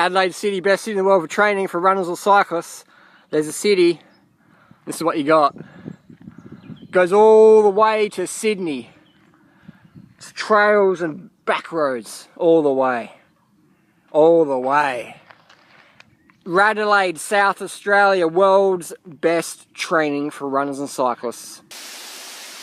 Adelaide City, best city in the world for training for runners or cyclists. There's a city. This is what you got. Goes all the way to Sydney. It's trails and back roads all the way. All the way. Adelaide, South Australia, world's best training for runners and cyclists.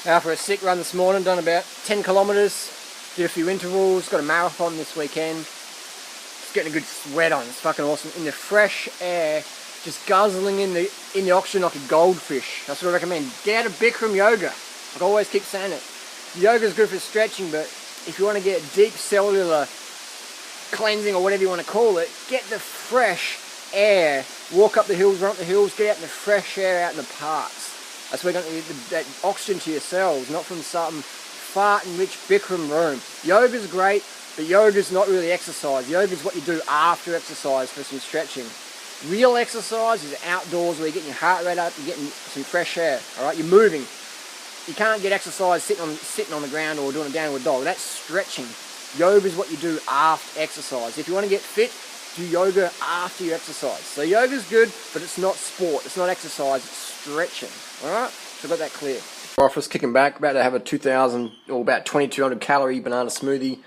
Out for a sick run this morning, done about 10 kilometres, did a few intervals, got a marathon this weekend. Just getting a good sweat on, it's fucking awesome. In the fresh air, just guzzling in the oxygen like a goldfish. That's what I recommend. Get out of Bikram yoga. I always keep saying it. Yoga's good for stretching, but if you want to get deep cellular cleansing or whatever you want to call it, get the fresh air. Walk up the hills, run up the hills, get out in the fresh air out in the parks. That's where you're going to get that oxygen to your cells, not from some farting rich Bikram room. Yoga's great, but yoga's not really exercise. Yoga's what you do after exercise for some stretching. Real exercise is outdoors where you're getting your heart rate up, you're getting some fresh air, alright? You're moving. You can't get exercise sitting on the ground or doing a downward dog. That's stretching. Yoga is what you do after exercise. If you want to get fit, do yoga after you exercise. So yoga's good, but it's not sport, it's not exercise, it's stretching. Alright? So got that clear. Office kicking back, about to have a 2,000 or about 2,200 calorie banana smoothie.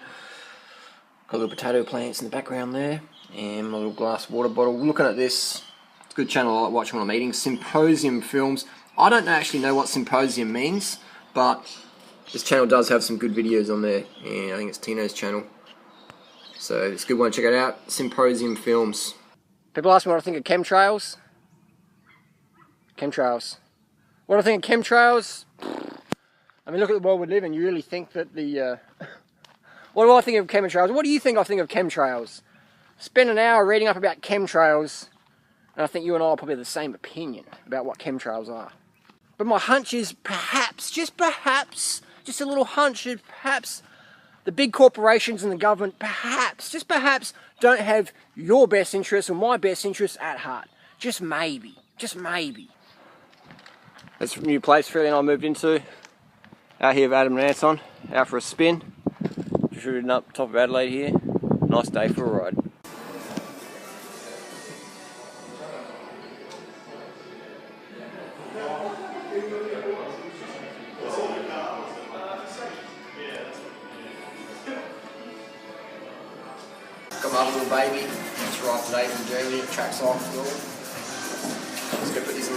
Got little potato plants in the background there. And my little glass water bottle. Looking at this, it's a good channel I like watching when I'm eating. Symposium Films. I don't actually know what symposium means, but this channel does have some good videos on there. And I think it's Tino's channel. So it's a good one, check it out. Symposium Films. People ask me what I think of chemtrails. Chemtrails. What do I think of chemtrails? I mean, look at the world we live in. You really think that the... What do I think of chemtrails? What do you think I think of chemtrails? Spend an hour reading up about chemtrails, and I think you and I are probably the same opinion about what chemtrails are. But my hunch is perhaps, just a little hunch, is perhaps the big corporations and the government, perhaps, just perhaps, don't have your best interests or my best interests at heart. Just maybe. Just maybe. This new place Freelee and I moved into, out here with Adam and Anton, out for a spin. Just ridden up top of Adelaide here. Nice day for a ride. Got my little baby, it's arrived today from Germany, it tracks off. Let's go put these on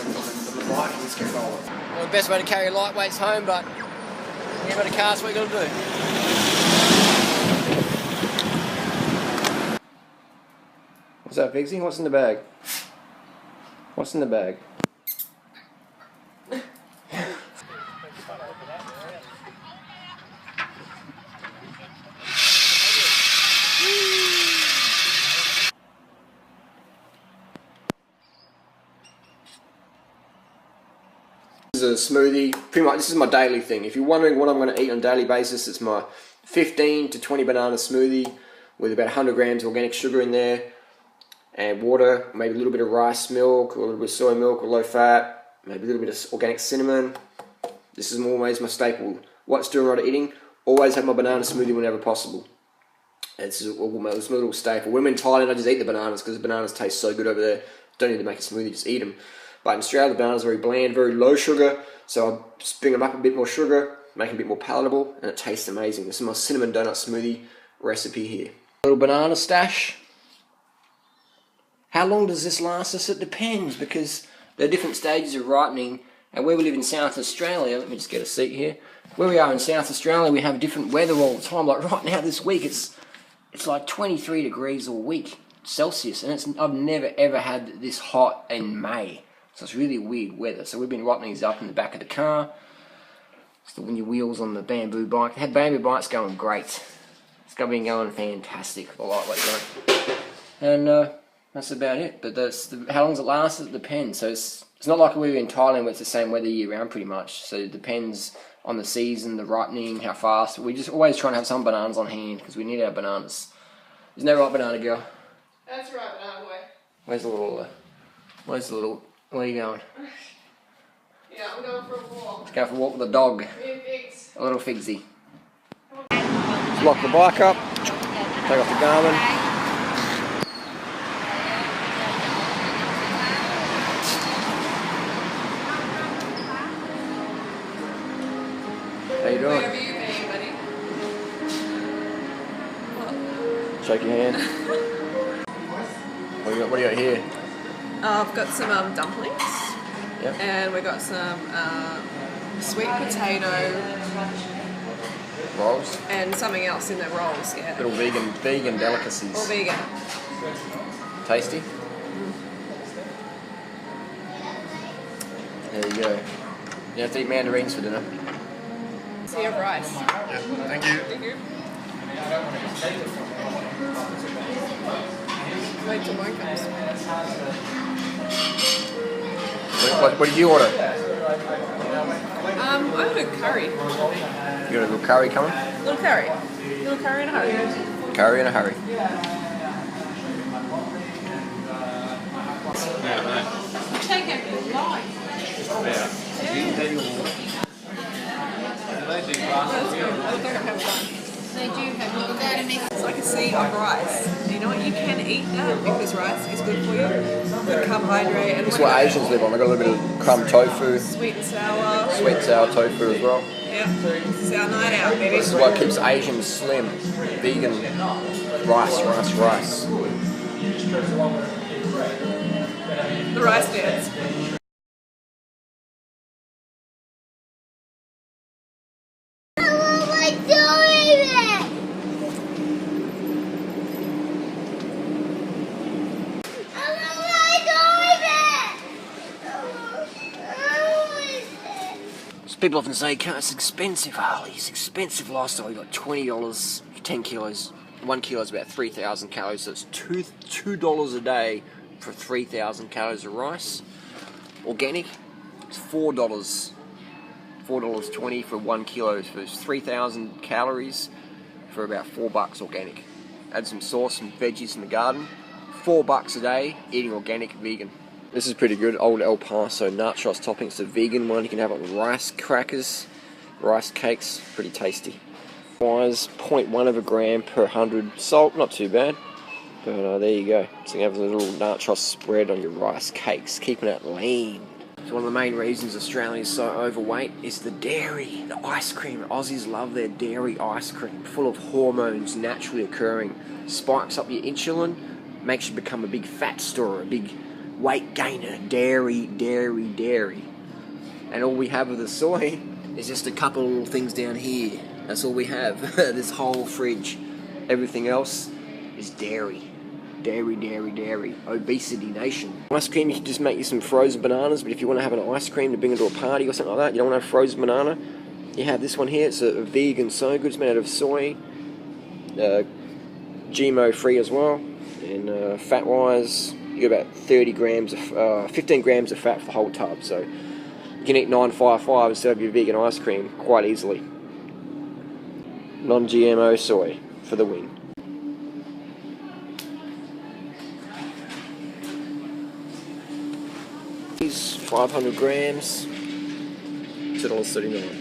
the bike and let's get rolling. Well, the best way to carry lightweights home, but when you've got a car, that's what you got to do. What's up, Pigsy? What's in the bag? What's in the bag? A smoothie, pretty much this is my daily thing. If you're wondering what I'm going to eat on a daily basis, it's my 15 to 20 banana smoothie with about 100 grams of organic sugar in there and water, maybe a little bit of rice milk or a little bit of soy milk or low fat, maybe a little bit of organic cinnamon. This is always my staple. What's doing right at eating? Always have my banana smoothie whenever possible. It's my little staple. When I'm in Thailand, I just eat the bananas because the bananas taste so good over there. Don't need to make a smoothie, just eat them. But in Australia, the bananas are very bland, very low sugar, so I'll just bring them up a bit more sugar, make them a bit more palatable, and it tastes amazing. This is my cinnamon donut smoothie recipe here. A little banana stash. How long does this last us? It depends, because there are different stages of ripening, and where we live in South Australia, let me just get a seat here, where we are in South Australia, we have different weather all the time. Like right now, this week, it's like 23 degrees all week, Celsius, and I've never ever had this hot in May. So it's really weird weather. So we've been ripening these up in the back of the car. It's the new wheels on the bamboo bike. The bamboo bike's going great. It's been going fantastic. The lightweight bike. And that's about it. But how long does it last? It depends. So it's not like we were in Thailand where it's the same weather year round pretty much. So it depends on the season, the ripening, how fast. We just always try and have some bananas on hand because we need our bananas. Isn't that right, banana girl? That's right, banana boy. Where's the little... Where are you going? Yeah, I'm going for a walk. Let's go for a walk with a dog. Figs. A little figsy. Let's lock the bike up. Take off the Garmin. Shake your hand. What do you got here? I've got some dumplings. Yep. And we got some sweet potato Rolls. and something else in the rolls. Yeah. Little vegan delicacies. All vegan. Tasty. There you go. You have to eat mandarins for dinner. So you have rice. Yeah. Thank you. Thank you. Wait till mine comes. What did you order? I ordered curry. You got a little curry coming? Little curry. Little curry in a hurry. Curry in a hurry. Take everything live. They do have you gotta make It's like a sea of rice. You know what? You can eat that because rice is good for you. Good carbohydrate. And This is what Asians live on. They got a little bit of crumb tofu, sweet and sour. sweet and sour tofu as well. Yeah. This is our night out, baby. This is what keeps Asians slim. Vegan rice. The rice dance. People often say, it's expensive, Harley. It's expensive lifestyle. You got $20 for 10 kilos. 1 kilo is about 3,000 calories, so it's $2 a day for 3,000 calories of rice. Organic, it's $4. $4.20 for 1 kilo. So it's 3,000 calories for about $4 organic. Add some sauce, some veggies in the garden. $4 a day eating organic vegan. This is pretty good. Old El Paso nachos topping. It's a vegan one. You can have it with rice crackers, rice cakes. Pretty tasty. Wise 0.1 of a gram per 100 salt. Not too bad. But there you go. So you have a little nachos spread on your rice cakes, keeping it lean. So one of the main reasons Australia is so overweight is the dairy, the ice cream. Aussies love their dairy ice cream, full of hormones naturally occurring. Spikes up your insulin, makes you become a big fat storer, a big weight gainer. Dairy. And all we have of the soy is just a couple of little things down here. That's all we have. This whole fridge. Everything else is dairy. Dairy. Obesity nation. Ice cream, you can just make you some frozen bananas, but if you want to have an ice cream to bring into a party or something like that, you don't want to have frozen banana, you have this one here. It's a vegan so good. It's made out of soy. GMO free as well. And fat wise, you get about 15 grams of fat for the whole tub. So you can eat 955 instead of your vegan ice cream quite easily. Non-GMO soy for the win. These 500 grams, $2.39.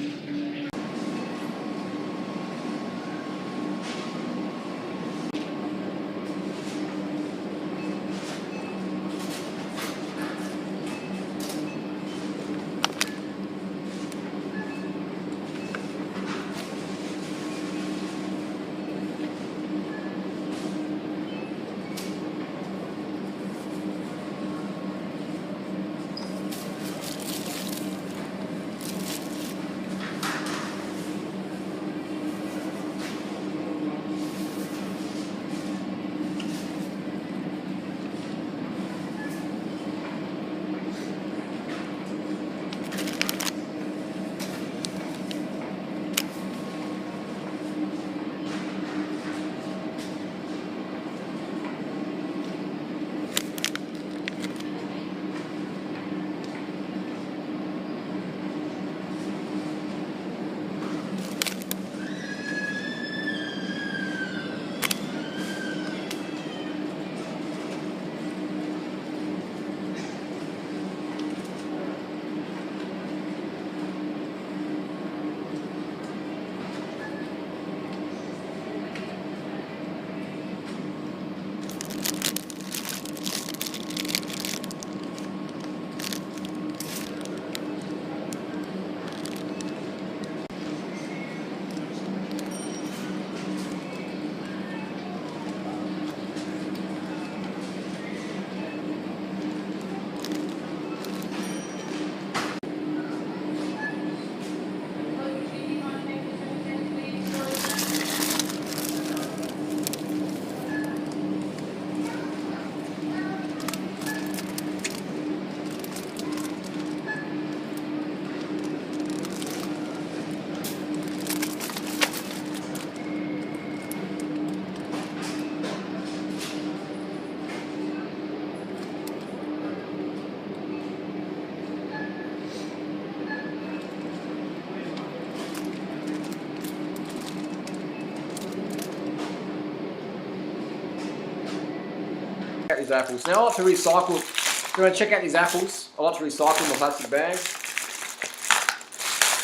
Check out these apples. Now I like to recycle. If you want to check out these apples, I like to recycle my plastic bags.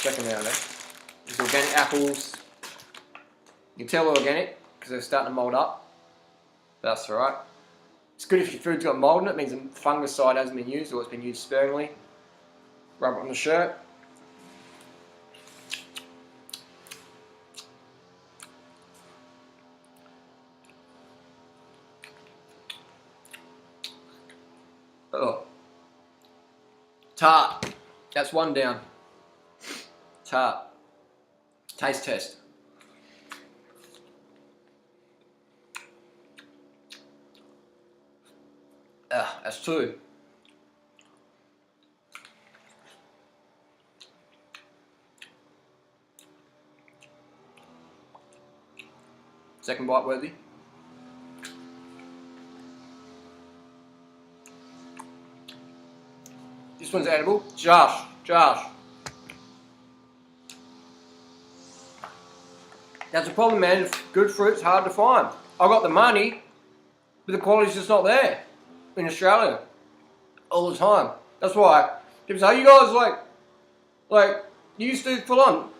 Check them out, eh? These organic apples. You can tell they're organic because they're starting to mould up. That's alright. It's good if your food's got mould in it. It means the fungicide hasn't been used or it's been used sparingly. Rub it on the shirt. Oh. Tart. That's one down. Tart. Taste test. That's two. Second bite worthy. This one's edible. Josh. That's the problem, man. Good fruit's hard to find. I got the money, but the quality's just not there in Australia all the time. That's why people say, you guys like you used to full on.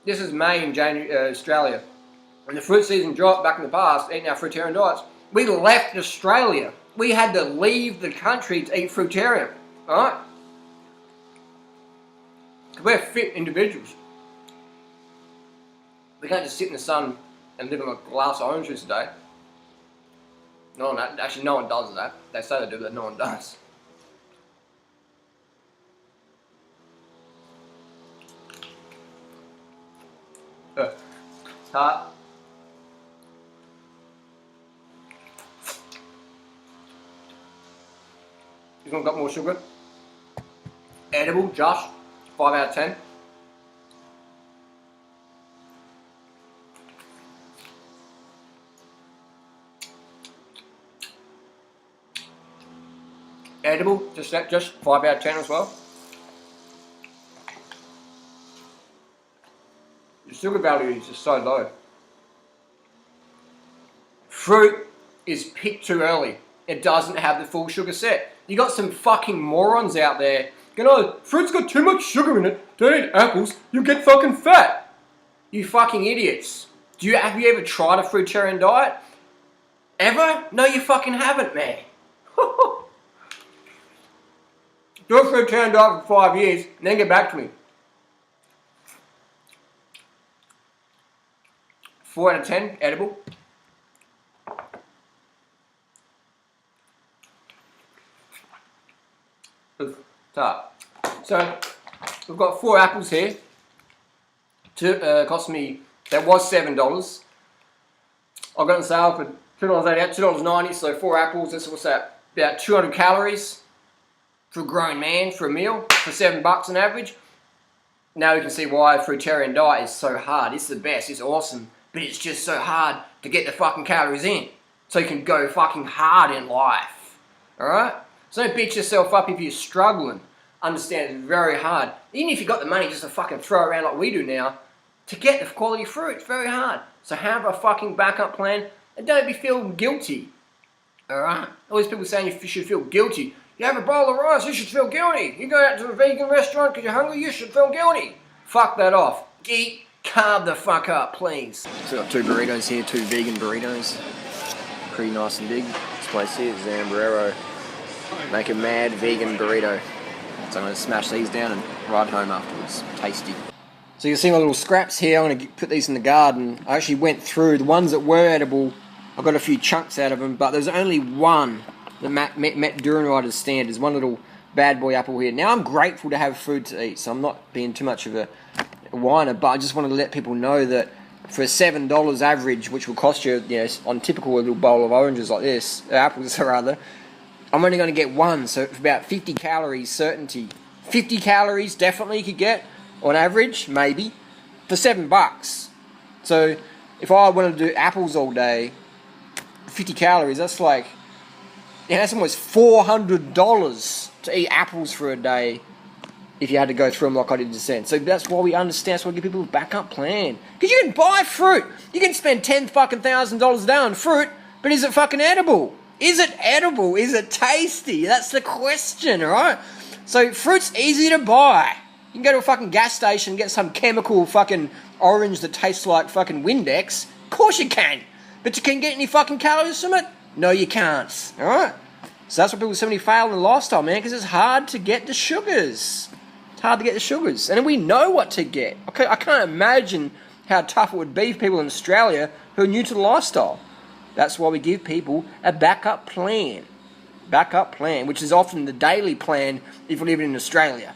This is May in January, Australia. When the fruit season dropped back in the past, eating our fruitarian diets, we left Australia. We had to leave the country to eat fruitarian. Alright? We're fit individuals. We can't just sit in the sun and live on a glass of orange juice a day. No one, actually no one does that. They say they do, but no one does. Tart. This one got more sugar. Edible, Josh. 5 out of 10. Edible, just 5 out of 10 as well. The sugar value is just so low. Fruit is picked too early. It doesn't have the full sugar set. You got some fucking morons out there. You know, fruit's got too much sugar in it. Don't eat apples, you'll get fucking fat. You fucking idiots. Have you ever tried a fruitarian diet? Ever? No, you fucking haven't, man. Do a fruitarian diet for 5 years, and then get back to me. 4 out of 10, edible. Tart. So, we've got 4 apples here. Cost me, that was $7. I got on sale for $2.88, $2.90, so 4 apples, that's what's that? About 200 calories for a grown man for a meal for $7 on average. Now you can see why a fruitarian diet is so hard. It's the best, it's awesome, but it's just so hard to get the fucking calories in so you can go fucking hard in life. Alright? So don't beat yourself up if you're struggling. Understand it's very hard. Even if you got the money just to fucking throw around like we do now, to get the quality fruit, it's very hard. So have a fucking backup plan and don't be feeling guilty. Alright? All these people saying you should feel guilty. You have a bowl of rice, you should feel guilty. You go out to a vegan restaurant because you're hungry, you should feel guilty. Fuck that off. Eat, carb the fuck up, please. So I've got 2 burritos here, 2 vegan burritos. Pretty nice and big. This place here is Zambrero. Make a mad vegan burrito. So I'm going to smash these down and ride home afterwards. Tasty. So you can see my little scraps here. I'm going to put these in the garden. I actually went through the ones that were edible. I got a few chunks out of them, but there's only one that met Durianrider's standards. One little bad boy apple here. Now I'm grateful to have food to eat, so I'm not being too much of a whiner, but I just wanted to let people know that for $7 average, which will cost you, on typical little bowl of oranges like this, apples rather, I'm only going to get one, so for about 50 calories certainty. 50 calories definitely you could get, on average, maybe, for $7. So if I wanted to do apples all day, 50 calories, that's like, that's almost $400 to eat apples for a day if you had to go through them like I did just then. So that's why we understand, that's why we give people a backup plan. Because you can buy fruit. You can spend $10,000 a day on fruit, but is it fucking edible? Is it edible? Is it tasty? That's the question, alright? So fruit's easy to buy. You can go to a fucking gas station and get some chemical fucking orange that tastes like fucking Windex. Of course you can. But you can get any fucking calories from it? No, you can't. Alright? So that's why people so many fail in the lifestyle, man, because it's hard to get the sugars. It's hard to get the sugars. And then we know what to get. Okay, I can't imagine how tough it would be for people in Australia who are new to the lifestyle. That's why we give people a backup plan. Backup plan, which is often the daily plan if you're living in Australia.